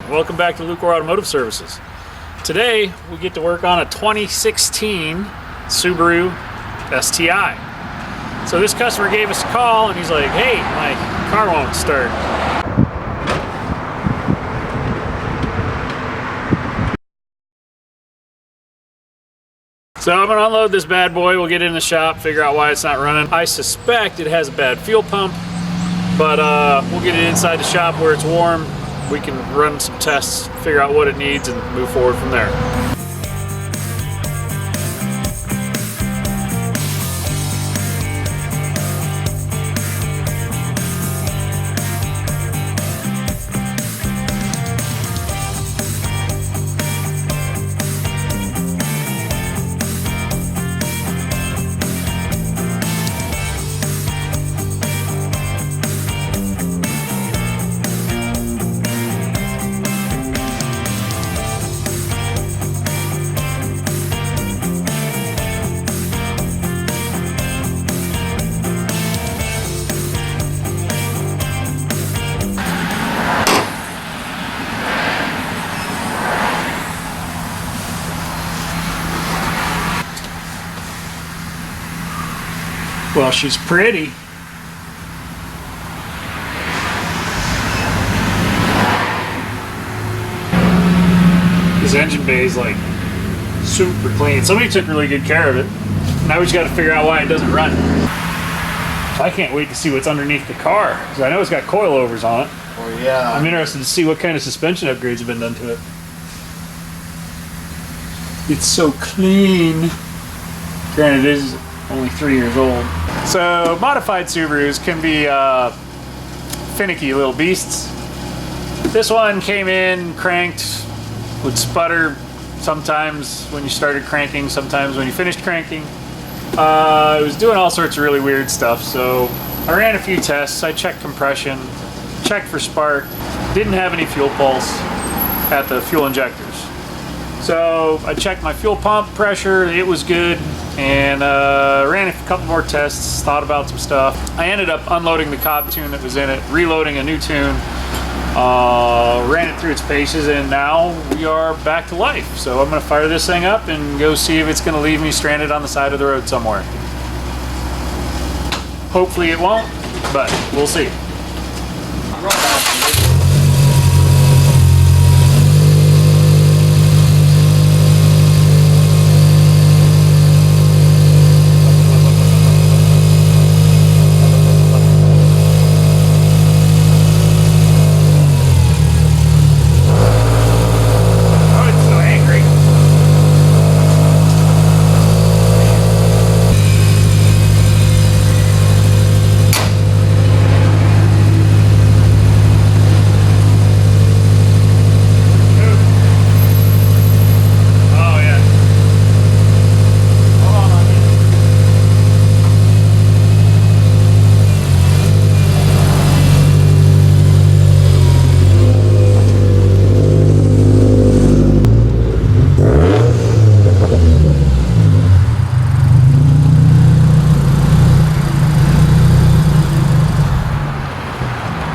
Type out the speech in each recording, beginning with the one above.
Welcome back to Lucore Automotive Services. Today we get to work on a 2016 Subaru STi. So this customer gave us a call and he's like, hey, my car won't start. So I'm gonna unload this bad boy, we'll get it in the shop, figure out why it's not running. I suspect it has a bad fuel pump, but we'll get it inside the shop where it's warm. We can run some tests, figure out what it needs, and move forward from there. Well, she's pretty. This engine bay is like super clean. Somebody took really good care of it. Now we just got to figure out why it doesn't run. I can't wait to see what's underneath the car because I know it's got coilovers on it. Oh yeah. I'm interested to see what kind of suspension upgrades have been done to it. It's so clean. Granted, it is only 3 years old. So modified Subarus can be finicky little beasts. This one came in cranked, would sputter sometimes when you started cranking, sometimes when you finished cranking. It was doing all sorts of really weird stuff. So I ran a few tests. I checked compression, checked for spark, didn't have any fuel pulse at the fuel injectors. So I checked my fuel pump pressure, it was good, and ran a couple more tests, thought about some stuff. I ended up unloading the Cobb tune that was in it, reloading a new tune, ran it through its paces, and now we are back to life. So I'm gonna fire this thing up and go see if it's gonna leave me stranded on the side of the road somewhere. Hopefully it won't, but we'll see.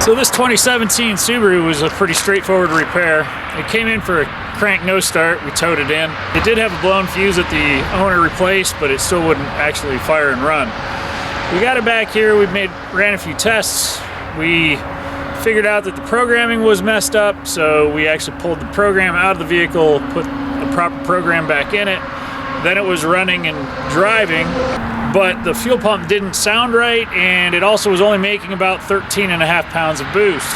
So this 2017 Subaru was a pretty straightforward repair. It came in for a crank no start, we towed it in. It did have a blown fuse that the owner replaced, but it still wouldn't actually fire and run. We got it back here, ran a few tests. We figured out that the programming was messed up, so we actually pulled the program out of the vehicle, put the proper program back in it. Then it was running and driving, but the fuel pump didn't sound right, and it also was only making about 13.5 pounds of boost.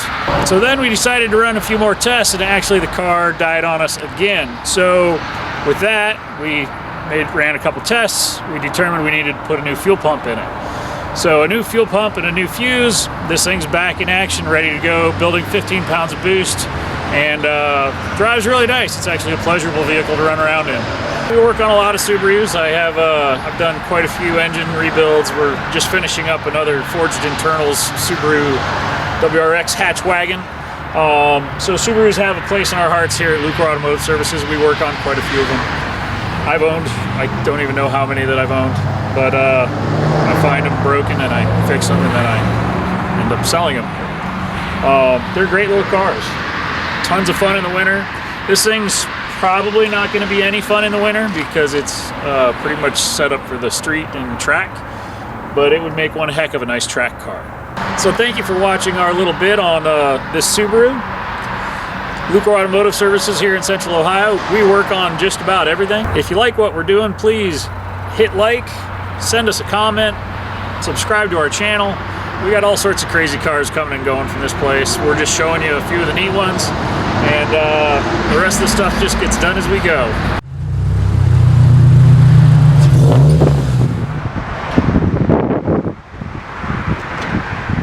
So then we decided to run a few more tests, and actually the car died on us again. So with that, we ran a couple tests. We determined we needed to put a new fuel pump in it. So a new fuel pump and a new fuse. This thing's back in action, ready to go, building 15 pounds of boost, and drives really nice. It's actually a pleasurable vehicle to run around in. We work on a lot of Subarus. I've done quite a few engine rebuilds. We're just finishing up another forged internals Subaru WRX hatch wagon. So Subarus have a place in our hearts here at Lucore Automotive Services. We work on quite a few of them. I've owned, I don't even know how many that I've owned, but I find them broken and I fix them and then I end up selling them. They're great little cars. Tons of fun in the winter. This thing's probably not going to be any fun in the winter because it's pretty much set up for the street and track, but it would make one heck of a nice track car. So thank you for watching our little bit on this Subaru. Lucore Automotive Services here in Central Ohio. We work on just about everything. If you like what we're doing, please hit like, send us a comment, subscribe to our channel. We got all sorts of crazy cars coming and going from this place. We're just showing you a few of the neat ones, and the rest of the stuff just gets done as we go.